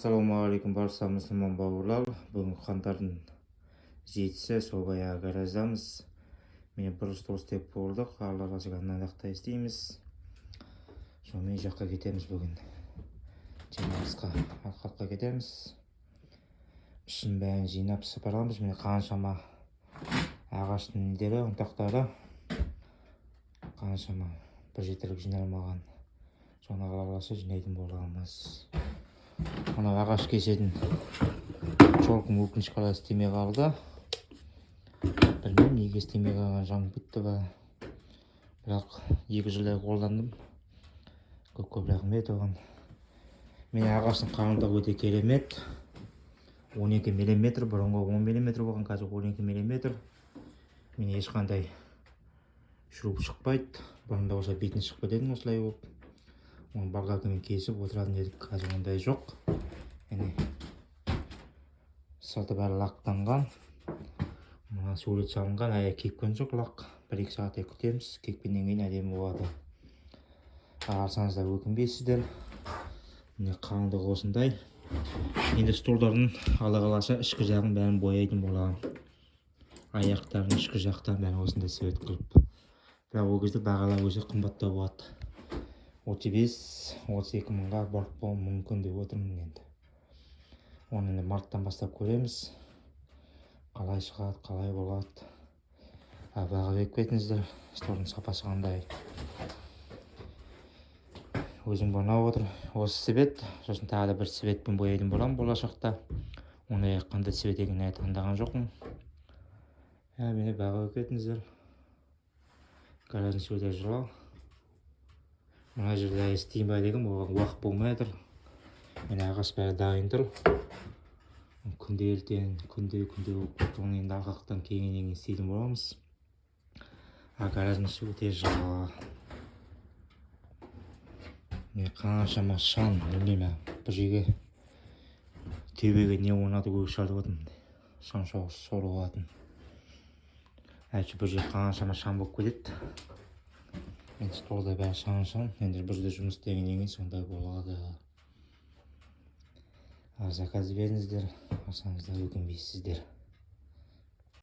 Ассалаумағалейкум барша мұсылман бауырлар. Бүгін қаңтардың 7-сі, сол баяғы гараждамыз. Міне бұрыс деп болдық. Алла разы андақта істейміз. Сонымен жаққа кетеміз бүгін. Демалысқа, арқатқа кетеміз. Ішін бәрін жинап сыпырамыз. Міне қаншама ағаштың недері, ұнтақтары. Қаншама бір жетілік жиналмаған. Соны алаласа жинайтын боламыз. Ана ағаш кесетін жолқым өкініш қалай істемей қалды. Білмеймін, неге істемей қалған, жанып кетті ба. Бірақ 2 жылдай қолдандым. Көп рахмет оған. Мен ағаштың қалыңдығы өте керемет. 12 мм, бұрынғы 10 мм болған, қазір 12 мм. Мен ешқандай шуруп шықпайды. Бұрында болса бетін шығып кететін осылай болып. Оны болгаркамен кесіп отыратын едік, қазір ондай жоқ. Сырты бәрі лақтанған. Мына сурет салынған, кепкен жоқ лақ. 1-2 сағаттай күтеміз. Кепкеннен кейін әдемі болады. Алсаңыздар өкінбейсіздер. Міне қалыңдығы осындай. Енді столдардың ала қаласа ішкі жағын бәрін бояйтын боламын. Аяқтарын ішкі жақтан бәрін осындай свет қылып. Бірақ ол кезде бағалар өзі қымбаттау болады. 35-32 мыңға барып болуы мүмкін деп отырмын енді. Оны енді марттан бастап көреміз. Қалай шығады, қалай болады. Баға беріп кетіңіздер. Столдың сапасы қандай. Өзім бұрнап отыр. Осы свет, сосын тағы да бір светпен бояйтын боламын болашақта. Оны қандай свет екенін таңдаған жоқпын. Міне баға беріп кетіңіздер. Гараждың светі жылау. Мына жерде істейін ба дегім, оған уақыт болмай жатыр. Міне ағаш бәрі дайын тұр. Күнде ертең, күнде соң енді арқақтан кейіннен істейтін боламыз. Гараждың светі жылау. Қаншама шам, білмеймін, бір жерге төбеге не орнату керек шығар деп отырмын. Шам сору болатын. Бір жерге қаншама шам болып кетеді. Енді столда бәрі шам. Енді бір жерде жұмыс істегеннен кейін сондай болады. Заказ беріңіздер, алсаңыздар өкінбейсіздер.